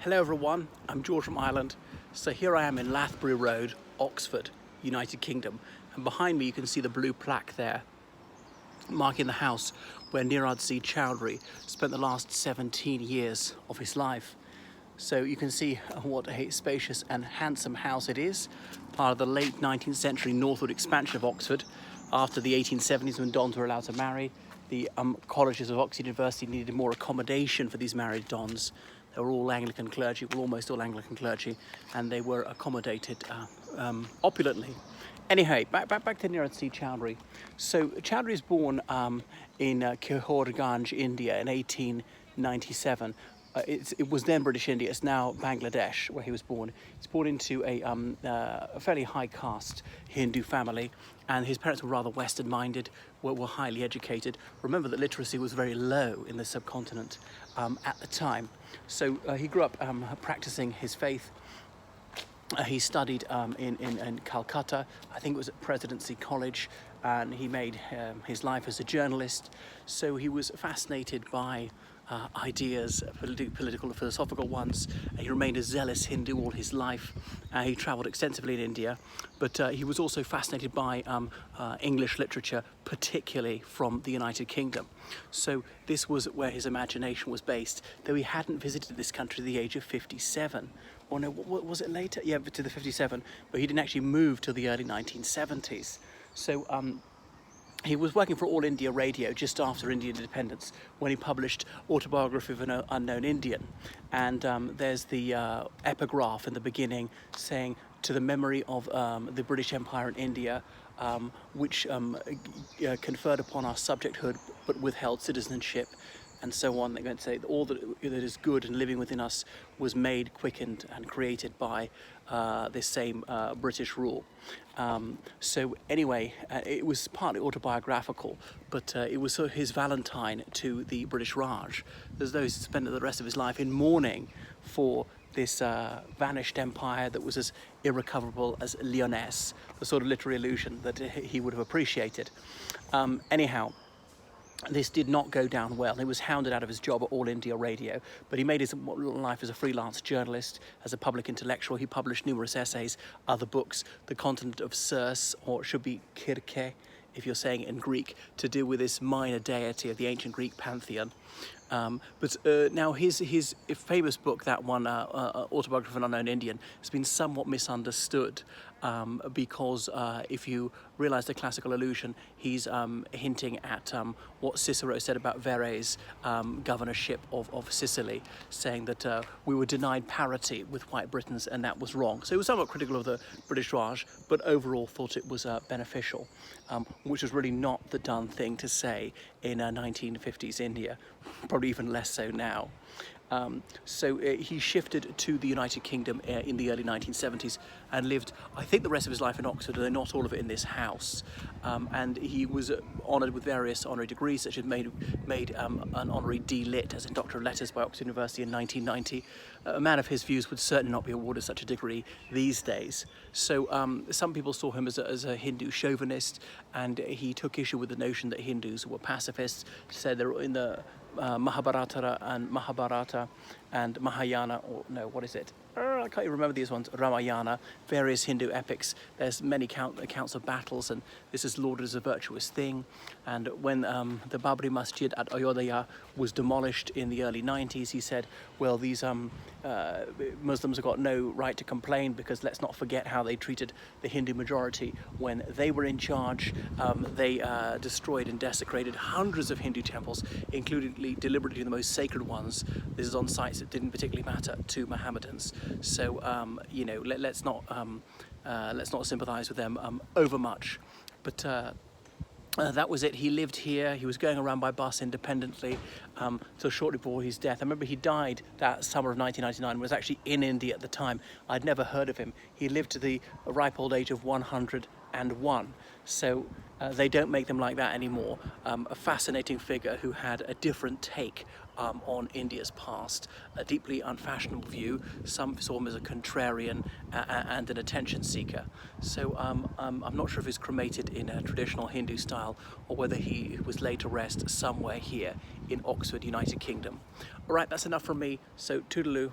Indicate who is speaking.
Speaker 1: Hello everyone, I'm George from Ireland. So here I am in Lathbury Road, Oxford, United Kingdom, and behind me you can see the blue plaque there marking the house where Nirad C Chaudhuri spent the last 17 years of his life. So you can see what a spacious and handsome house it is, part of the late 19th century northward expansion of Oxford. After the 1870s, when dons were allowed to marry, the colleges of Oxford University needed more accommodation for these married dons. They were all Anglican clergy, well, almost all Anglican clergy, and they were accommodated opulently. Anyway, back to Nirad C Chaudhuri. So Chaudhuri was born in Kehorganj, India in 1897. It was then British India. It's now Bangladesh, where he was born. He's born into a fairly high caste Hindu family, and his parents were rather Western-minded, were highly educated. Remember that literacy was very low in the subcontinent at the time. So he grew up practicing his faith. He studied in Calcutta. I think it was at Presidency College, and he made his life as a journalist. So he was fascinated by ideas, political and philosophical ones. He remained a zealous Hindu all his life. He travelled extensively in India, but he was also fascinated by English literature, particularly from the United Kingdom. So this was where his imagination was based, though he hadn't visited this country at the age of 57. Or no, what was it later? Yeah, to the 57, but he didn't actually move till the early 1970s. So he was working for All India Radio just after Indian independence when he published Autobiography of an Unknown Indian. And there's the epigraph in the beginning saying, "To the memory of the British Empire in India, which conferred upon our subjecthood but withheld citizenship," and so on. They're going to say that all that is good and living within us was made, quickened and created by this same British rule. So anyway, it was partly autobiographical, but it was sort of his Valentine to the British Raj. There's those who spent the rest of his life in mourning for this vanished empire that was as irrecoverable as Lyonesse, the sort of literary illusion that he would have appreciated. Anyhow, this did not go down well. He was hounded out of his job at All India Radio, but he made his life as a freelance journalist, as a public intellectual. He published numerous essays, other books, The Continent of Circe, or it should be Kirke, if you're saying it in Greek, to do with this minor deity of the ancient Greek pantheon. But now his famous book, that one, Autobiography of an Unknown Indian, has been somewhat misunderstood because if you realise the classical allusion, he's hinting at what Cicero said about Verres' governorship of Sicily, saying that we were denied parity with white Britons and that was wrong. So he was somewhat critical of the British Raj, but overall thought it was beneficial, which was really not the done thing to say in 1950s India, probably even less so now. So he shifted to the United Kingdom in the early 1970s and lived, I think, the rest of his life in Oxford, though not all of it in this house. And he was honoured with various honorary degrees, such as made an honorary D.Lit, as in Doctor of Letters, by Oxford University in 1990. A man of his views would certainly not be awarded such a degree these days. So some people saw him as a Hindu chauvinist, and he took issue with the notion that Hindus were pacifists, said they were in the Mahabharata and Mahayana, or no, what is it? I can't even remember these ones. Ramayana, various Hindu epics. There's many accounts of battles, and this is lauded as a virtuous thing. And when the Babri Masjid at Ayodhya was demolished in the early 90s, he said, well, these Muslims have got no right to complain, because let's not forget how they treated the Hindu majority when they were in charge. They destroyed and desecrated hundreds of Hindu temples, including deliberately the most sacred ones. This is on sites that didn't particularly matter to Mohammedans. So let's not sympathise with them overmuch. But that was it. He lived here. He was going around by bus independently till shortly before his death. I remember he died that summer of 1999, was actually in India at the time. I'd never heard of him. He lived to the ripe old age of 101. So they don't make them like that anymore. A fascinating figure who had a different take on India's past, a deeply unfashionable view. Some saw him as a contrarian and an attention seeker. So I'm not sure if he's cremated in a traditional Hindu style or whether he was laid to rest somewhere here in Oxford, United Kingdom. All right, that's enough from me, so toodaloo.